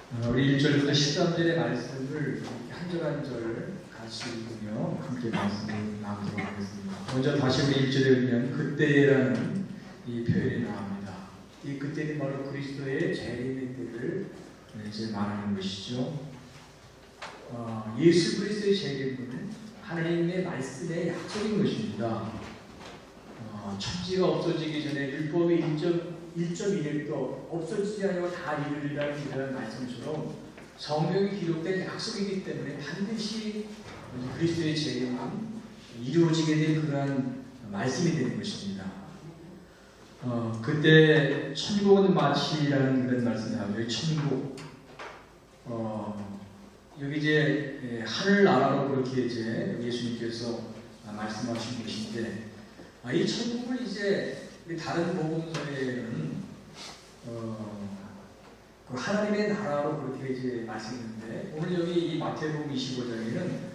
우리 1절부터 13절의 말씀을 한 절 한 절 같이 읽으며 함께 말씀을 나누도록 하겠습니다. 먼저 다시 우리 1절에 보면 그때라는 이 표현이 나옵니다. 이 그때는 바로 그리스도의 재림의 때를 이제 말하는 것이죠. 예수 그리스도의 재림은 하나님의 말씀의 약속인 것입니다. 천지가 없어지기 전에 율법의 1.1획도 없어지지 않고 다 이루리라는 그런 말씀처럼 성경에 기록된 약속이기 때문에 반드시 그리스도의 재림은 이루어지게 될 그러한 말씀이 되는 것입니다. 그때 천국은 마치라는 그런 말씀이 나와요. 천국. 여기 이제 하늘나라로 그렇게 이제 예수님께서 말씀하신 것인데, 이 천국을 이제 다른 복음서에는 그 하나님의 나라로 그렇게 이제 말씀했는데, 오늘 여기 이 마태복음 25장에는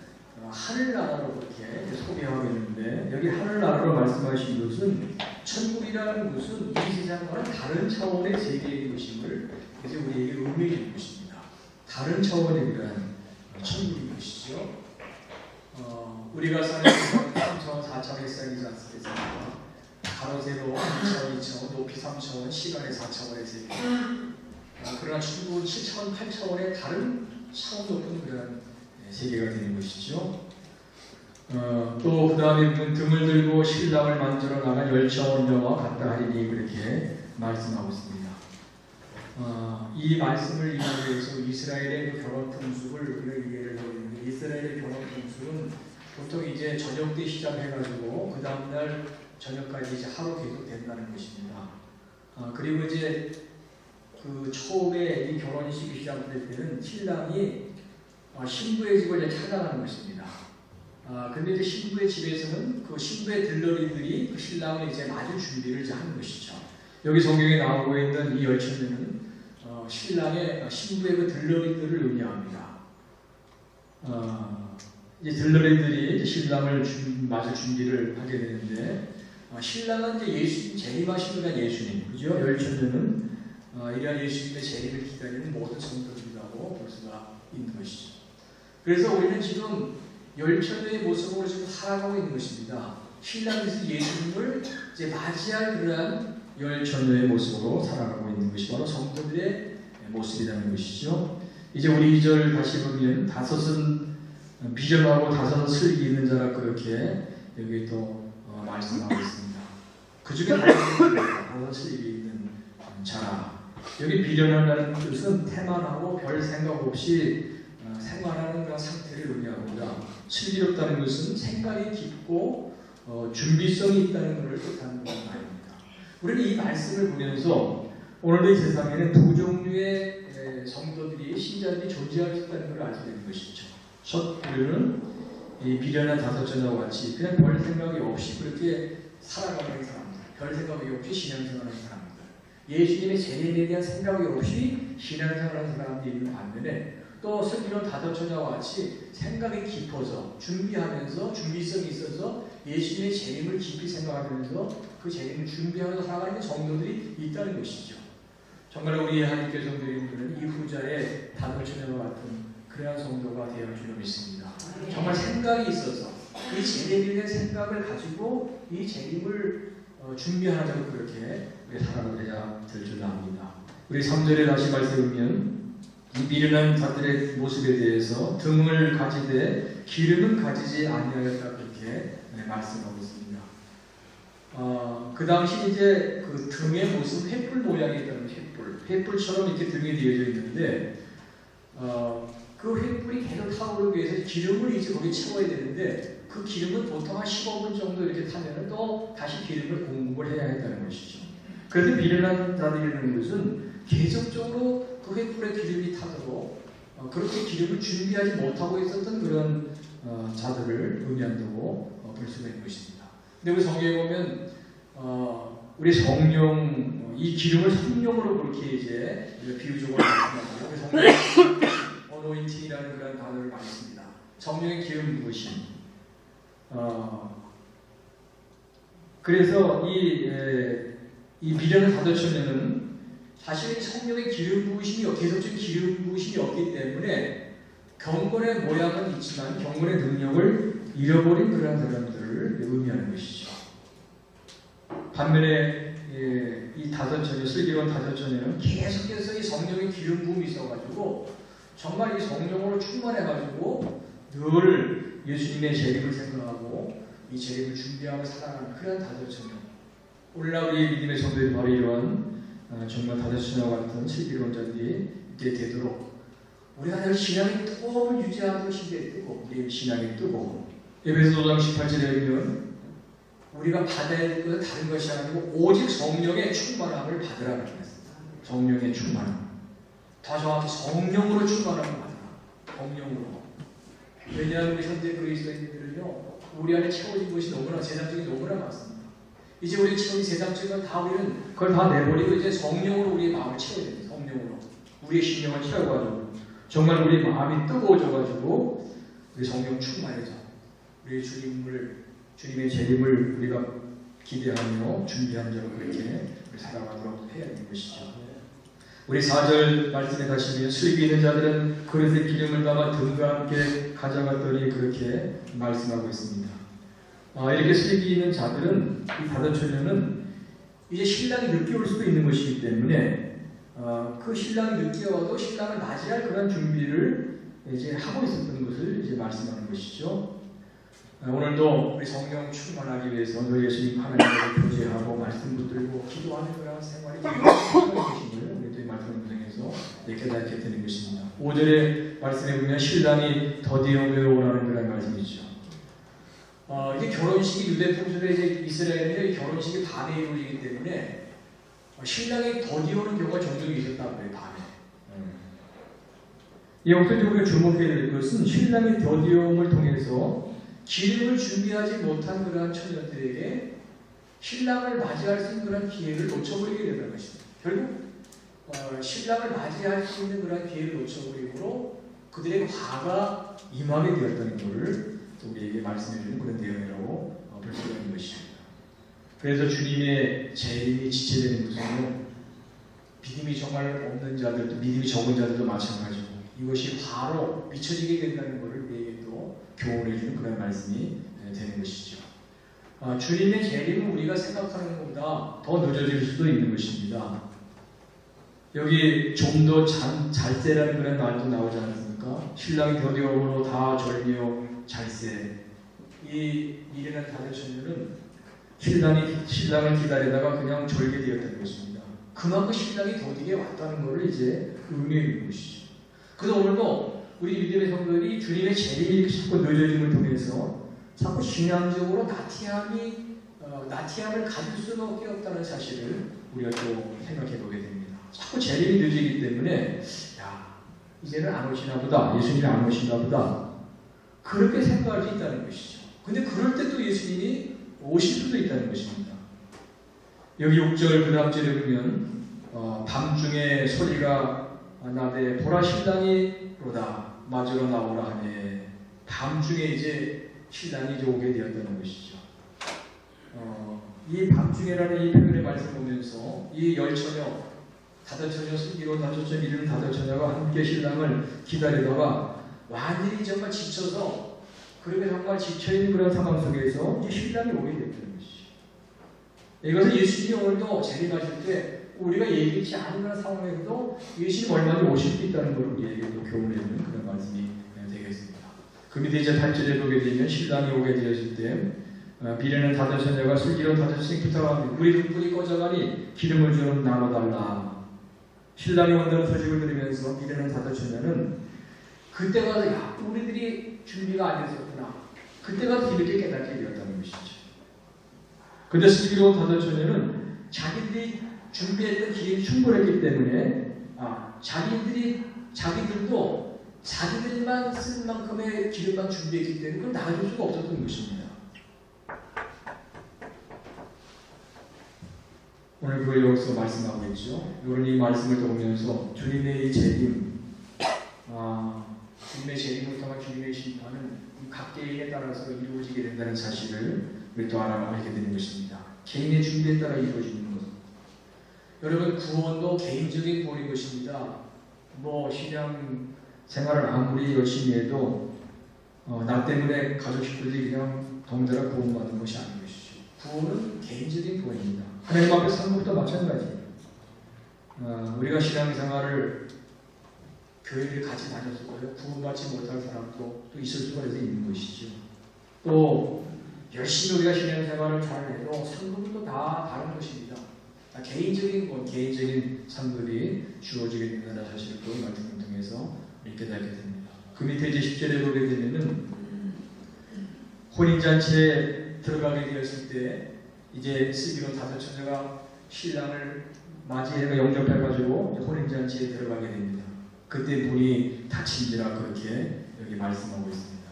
하늘나라로 그렇게 소개하고 있는데, 여기 하늘나라로 말씀하신 것은 천국이라는 것은 이 세상과는 다른 차원의 세계인 것임을 이제 우리에게 의미해 주는 것입니다. 다른 차원의 그런 천국인 것이죠. 우리가 사는 세상은 3차원, 4차원의 세상이지 않습니까? 가로세로 1차원, 2차원, 높이 3차원, 시간의 4차원의 세계. 그러나 천국은 7차원, 8차원의 다른 차원 높은 그런 세계가 되는 것이죠. 또 그 다음에 등을 들고 신랑을 만들어 나간 열차원녀와 같다 하리니 그렇게 말씀하고 있습니다. 이 말씀을 이해하기 위해서 이스라엘의 그 결혼 풍습을 우리가 이해를 하고 있는데, 이스라엘의 결혼 풍습은 보통 이제 저녁 때 시작해가지고 그 다음날 저녁까지 이제 하루 계속 된다는 것입니다. 그리고 이제 그 처음에 이 결혼식이 시작될 때는 신랑이 신부의 집을 이제 찾아가는 것입니다. 근데 이제 신부의 집에서는 그 신부의 들러리들이 그 신랑을 이제 맞을 준비를 이제 하는 것이죠. 여기 성경에 나오고 있는 이 열천녀는 신부의 그 들러리들을 의미합니다. 이제 들러리들이 이제 신랑을 맞을 준비를 하게 되는데, 신랑은 이제 예수님 재림하신 분이 예수님, 그죠? 열천녀는 이러한 예수님의 재림을 기다리는 모든 성도들이라고 볼 수가 있는 것이죠. 그래서 우리는 지금 열천녀의 모습으로 지금 살아가고 있는 것입니다. 신랑께서 예수님을 이제 맞이할 그러한 열천녀의 모습으로 살아가고 있는 것이 바로 성도들의 모습이라는 것이죠. 이제 우리 2절 다시 보면 다섯은 비전하고 다섯은 슬기 있는 자라 그렇게 여기 또 말씀하고 있습니다. 그 중에 다섯은 슬기 있는 자라. 여기 비련한다는 뜻은 태만하고 별 생각 없이 생활하는 그런 상태를 의미합니다. 슬기롭다는 것은 생각이 깊고 준비성이 있다는 것을 뜻하는 그런 말입니다. 우리는 이 말씀을 보면서 오늘의 세상에는 두 종류의 성도들이, 신자들이 존재할 수 있다는 걸 알게 되는 것이죠. 첫 우리는 이 비련한 다섯자와 같이 그냥 별 생각이 없이 그렇게 살아가는 사람들, 별 생각이 없이 신앙생활하는 사람들, 예수님의 재림에 대한 생각이 없이 신앙생활하는 사람들이 있는 반면에, 또 슬기로운 다섯처녀와 같이 생각이 깊어서 준비하면서 준비성이 있어서 예수님의 재림을 깊이 생각하면서 그 재림을 준비하면서 살아가는 성도들이 있다는 것이죠. 정말 우리 하나님께 성도님들은 이 후자의 다섯처녀와 같은 그러한 성도가 되어 주려 믿습니다. 정말 생각이 있어서 이 재림에 대한 생각을 가지고 이 재림을 준비하자고 그렇게 살아가야 될 줄 압니다. 우리 3절에 다시 말씀하면 이 미련한 자들의 모습에 대해서 등을 가지되 기름은 가지지 아니하였다 그렇게 말씀하고 있습니다. 그 당시 이제 그 등의 모습 횃불 모양이 있다는 횃불처럼 이렇게 등이 되어져 있는데, 그 횃불이 계속 타오르기 위해서 기름을 이제 거기 채워야 되는데, 그 기름은 보통 한 15분 정도 이렇게 타면 또 다시 기름을 공급을 해야 한다는 것이죠. 그래서 미련한 자들이라는 것은 계속적으로 그 횃불에 기름이 타도록 그렇게 기름을 준비하지 못하고 있었던 그런 자들을 의미한다고 볼 수가 있는 것입니다. 근데 우리 성경에 보면 우리 성령, 이 기름을 성령으로 그렇게 이제 비유적으로 말씀하고요. 우리 성령 어노인팅이라는 그런 단어를 많이 씁니다. 성령의 기름 부으심. 그래서 이 미련한 다섯처녀는 사실 성령의 기름 부으심이 계속적인 기름 부으심이 없기 때문에 경건의 모양은 있지만 경건의 능력을 잃어버린 그런 사람들을 의미하는 것이죠. 반면에 이 다섯천녀, 슬기로운 다섯천녀는 계속해서 이 성령의 기름 부음이 있어가지고 정말 이 성령으로 충만해가지고 늘 예수님의 재림을 생각하고 이 재림을 준비하고 살아가는 그런 다섯천녀. 오늘날 우리 믿음의 성도들이 바로 이러한 정말 다섯천녀 같은 슬기로운 자들이 있게 되도록 우리가 늘 신앙의 뜨거움을 유지하는 것인데 뜨거움, 우리의 신앙의 뜨거움. 에베소 5장 18절에 보면 우리가 받아야 될 것은 다른 것이 아니고 오직 성령의 충만함을 받으라 말씀했습니다. 성령의 충만함. 더 정확히 성령으로 충만함을 받으라. 성령으로. 왜냐하면 우리 현대 그리스도인들은요, 우리 안에 채워진 것이 너무나 세상적인 너무나 많습니다. 이제 우리 채워진 세상적인 건 다 우리는 그걸 다 내버리고 이제 성령으로 우리의 마음을 채워야 됩니다. 성령으로. 우리의 심령을 채워가지고 정말 우리 마음이 뜨거워져가지고 우리 성령 충만해져. 우리 주님의 재림을 우리가 기대하며 준비한 자로 그렇게 살아가도록 해야 하는 것이죠. 우리 4절 말씀에 다시 보면 슬기 있는 자들은 그릇에 기름을 담아 등과 함께 가져갔더니 그렇게 말씀하고 있습니다. 이렇게 슬기 있는 자들은 이 다섯천녀는 이제 신랑이 늦게 올 수도 있는 것이기 때문에 그 신랑이 늦게 와도 신랑을 맞이할 그런 준비를 이제 하고 있었던 것을 이제 말씀하는 것이죠. 오늘도 우리 성령 충만하기 위해서 늘 예수님 하나님을 교제하고 말씀 붙들고 기도하는 그런 생활이 필요한 것이고요. 우리 또 이 말씀을 통해서 깨닫게 되는 것입니다. 5절의 말씀에 보면 신랑이 더디어 오라는 그런 말씀이죠. 이게 결혼식이 유대 풍습에 이제 이스라엘의 결혼식이 밤에 이루어지기 때문에 신랑이 더디오는 경우가 종종 있었다고 해요. 밤에. 여기서 우리가 주목해야 될 것은 신랑이 더디움을 통해서 기름을 준비하지 못한 그러한 처녀들에게 신랑을 맞이할 수 있는 그런 기회를 놓쳐버리게 된다는 것입니다. 결국 신랑을 맞이할 수 있는 그런 기회를 놓쳐버리므로 그들의 화가 임하게 되었다는 것을 우리에게 말씀해주는 그런 내용이라고 볼 수 있는 것입니다. 그래서 주님의 재림이 지체되는 것은 믿음이 정말 없는 자들도 믿음이 적은 자들도 마찬가지고 이것이 바로 미쳐지게 된다는 것을 우리에게 또 교훈해주는 그런 말씀이 되는 것이죠. 주님의 재림은 우리가 생각하는 것보다 더 늦어질 수도 있는 것입니다. 여기 좀 더 잘세라는 그런 말도 나오지 않습니까? 신랑이 더디오므로 다 절며 잘세. 이 미련한 다섯천녀는 신랑을 기다리다가 그냥 절게 되었다는 것입니다. 그만큼 신랑이 더디게 왔다는 것을 이제 의미하는 것이죠. 그래서 오늘도 우리 믿음의 성도들이 주님의 재림이 자꾸 늦어짐을 통해서 자꾸 신앙적으로 나티함을 가질 수밖에 없다는 사실을 우리가 또 생각해 보게 됩니다. 자꾸 재림이 늦어지기 때문에 이제는 안 오시나 보다, 예수님이 안 오시나 보다 그렇게 생각할 수 있다는 것이죠. 근데 그럴 때 또 예수님이 오실 수도 있다는 것입니다. 여기 6절 그 다음 절에 보면 밤중에 소리가 나되 보라 신랑이 로다 맞으러 나오라 하네. 밤중에 이제 신랑이 이제 오게 되었다는 것이죠. 이 밤중에라는 이 표현의 말씀을 보면서 이 열처녀, 다섯처녀, 슬기로운 다섯처녀, 이르는 다섯처녀가 함께 신랑을 기다리다가 완전히 정말 지쳐서 그렇게 정말 지쳐있는 그런 상황 속에서 이제 신랑이 오게 됐다는 것이죠. 이것은 예수님이 오늘도 재림하실 때 우리가 예기치 않은 그런 상황에서도 예수님 얼마나 오실 수 있다는 것을 우리에게 또 교훈해주는 그런 말씀이 되겠습니다. 그 밑에 이제 8절에 보게 되면 신랑이 오게 되었을 때 미련한 다섯처녀가 슬기로운 다섯처녀에게 부탁합니다. 우리 등불이 꺼져가니 기름을 좀 나눠달라. 신랑이 온다는 소식을 들으면서 미련한 다섯처녀는 그때 가서 우리들이 준비가 안 됐었구나. 그때 가서 뒤늦게 깨닫게 되었다는 것이죠. 그런데 슬기로운 다섯처녀는 자기들이 준비했던 기름이 충분했기 때문에 자기들도 자기들만 쓸 만큼의 기름만 준비했기 때문에 그걸 나눠줄 수가 없었던 것입니다. 오늘 그걸 여기서 말씀하고 있죠. 이런 이 말씀을 보면서 주님의 이 재림, 주님의 재림을 통한 주님의 심판은 각계에 따라서 이루어지게 된다는 사실을 우리 또 알게 되는 것입니다. 개인의 준비에 따라 이루어지는 것. 여러분, 구원도 개인적인 구원인 것입니다. 뭐 신앙 생활을 아무리 열심히 해도 나 때문에 가족 식구들이 그냥 덩달아 구원받는 것이 아닌 것이죠. 구원은 개인적인 구원입니다. 하나님 앞에 선 것도 마찬가지예요. 우리가 신앙생활을 교회를 같이 다녀서 구원받지 못할 사람도 또 있을 수가 있는 것이죠. 또 열심히 우리가 신앙생활을 잘 해도 상급도 다 다른 것입니다. 개인적인 것, 개인적인 상급이 주어지게 된다는 사실을 또 이 말씀을 통해서 이렇게 깨닫게 됩니다. 그 밑에 이제 10절에 보게 되면은 혼인잔치에 들어가게 되었을 때 이제 스기론 다섯 처녀가 신랑을 맞이해가 영접해가지고 혼인잔치에 들어가게 됩니다. 그때 문이 닫힌지라 그렇게 여기 말씀하고 있습니다.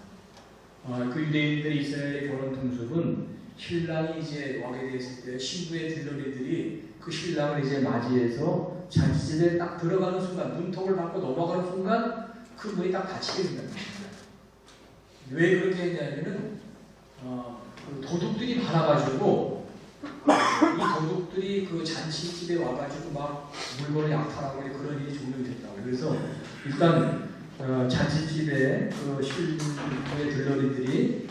그 유대인들의 이스라엘의 결혼 풍습은 신랑이 이제 와게 되었을 때 신부의 들러리들이 그 신랑을 이제 맞이해서 잔치집에 딱 들어가는 순간, 문턱을 받고 넘어가는 순간 그 문이 딱 닫히게 된다는 것입니다. 왜 그렇게 했냐면은 그 도둑들이 많아가지고 이 도둑들이 그 잔치집에 와가지고 막 물건을 약탈하고 그런 일이 종종이 됐다고. 그래서 일단 잔치집에 그 신부의 들러리들이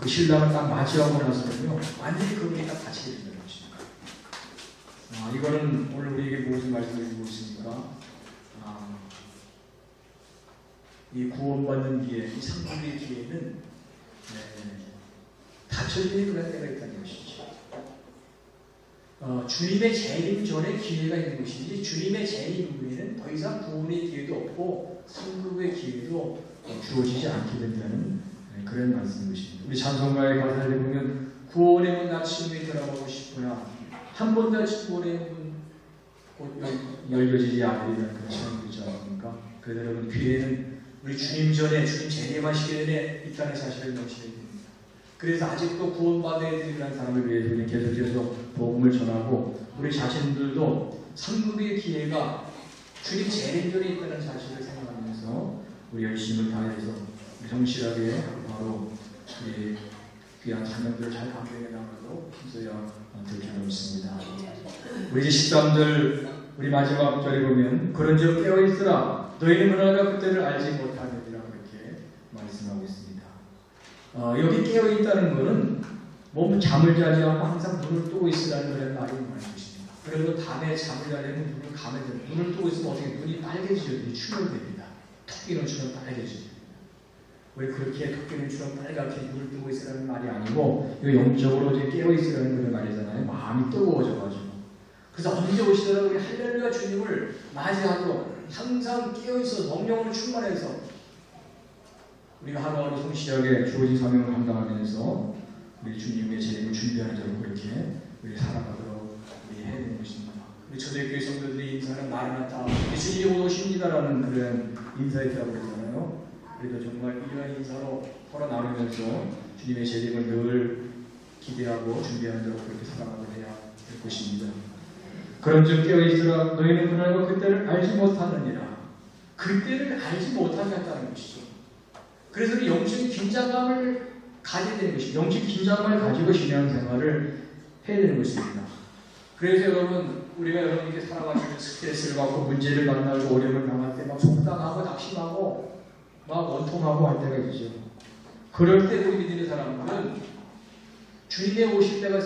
그 신랑을 딱 맞이하고 나서는요 완전히 그 문이 딱 닫히게 된다는 것입니다. 이거는 오늘 우리에게 무슨 말씀을 주고 있습니까? 이 구원받는 기회, 이 상급의 기회는 닫혀지는 그런 때가 있다는 것이죠. 주님의 재림 전에 기회가 있는 것이지 주님의 재림 후에는 더 이상 구원의 기회도 없고 상급의 기회도 주어지지 않게 된다는 그런 말씀인 것입니다. 우리 찬송가의 가사를 보면 구원의 문 닫힘에 들어가고 싶으나 한 번 닫힌 구원의 문 곧 열려지지 않으리라는 그런 찬양이 있지 않습니까? 그래서 여러분 기회는 우리 주님 전에 주님 재림하시기 전에 있다는 사실을 명심해야 됩니다. 그래서 아직도 구원받아야 되는 사람을 위해서 우리 계속해서 복음을 전하고 우리 자신들도 상급의 기회가 주님 재림 전에 있다는 사실을 생각하면서 우리 열심을 다해서 성실하게 바로 귀한 사명들을 잘 감당해 나가도록 힘써야 될 필요가 있습니다. 우리 13절 우리 마지막 절에 보면 그런즉 깨어있으라 너희는 그러나 그때를 알지 못하느니라 그렇게 말씀하고 있습니다. 여기 깨어있다는 것은 몸 잠을 자지 않고 항상 눈을 뜨고 있으라는 그런 말이 많은 것입니다. 그리고 밤에 잠을 자려면 눈을 감아야 됩니다. 눈을 뜨고 있으면 어떻게 눈이 빨개지죠. 눈이 충혈됩니다. 토끼는 주면 빨개지죠. 왜 그렇게 토끼는 주로 빨갛게 눈을 뜨고 있으라는 말이 아니고 이거 영적으로 이제 깨어있으라는 그런 말이잖아요. 마음이 뜨거워져가지고. 그래서 언제 오시더라도 우리 할렐루야 주님을 맞이하도록 항상 깨어있어 성령으로 충만해서 우리가 하루하루 성실하게 주어진 사명을 감당하면서 우리 주님의 재림을 준비하는 자로 그렇게 우리 살아가도록 우리 해야 되는 것입니다. 우리 초대교회 성도들의 인사는 마르나타 예수님이 오십니다라는 그런 인사였다고 그러잖아요. 그래도 정말 이러한 인사로 서로 나누면서 주님의 재림을 늘 기대하고 준비하는 대로 그렇게 살아가게 해야 될 것입니다. 그런즉 깨어있으라 너희는 그날과 그때를 알지 못하느니라. 그때를 알지 못하겠다는 것이죠. 그래서 우리 영적인 긴장감을 가져야 되는 것입니다. 영적 긴장감을 가지고 신앙생활을 해야 되는 것입니다. 그래서 여러분 우리가 여러분에게 살아가시면 스트레스를 받고 문제를 만나고 어려움을 당할 때 막 속상하고 낙심하고 막 원통하고 할 때가 있죠. 그럴 때 우리 믿는 사람들은 주님의 오실 때가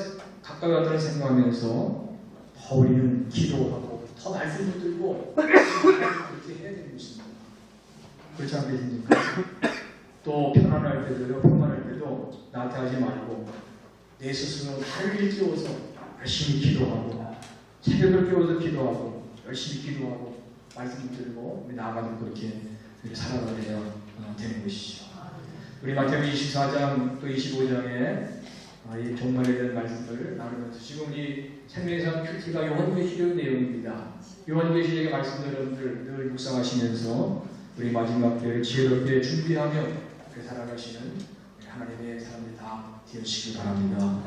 가까이 왔다는 생각하면서 더 우리는 기도하고 더 말씀 붙들고 그렇게 해야 되는 것입니다. 그렇지 않겠습니까? 또 편안할 때도요, 평안할 때도 나태하지 말고 내 스스로 나를 일깨워서 열심히 기도하고 새벽을 깨워서 기도하고 열심히 기도하고 말씀 붙들고 우리 나아가는 그렇게 살아가야 되는 것이죠. 우리 마태복음 24장 또 25장에 이 종말에 대한 말씀을 나누면서 지금 우리 생명의삶 큐티가 요한계시록 내용입니다. 요한계시록의 말씀을 여러분들 늘 묵상하시면서 우리 마지막 때를 지혜롭게 준비하며 살아가시는 하나님의 사람들이 다 되시기 바랍니다.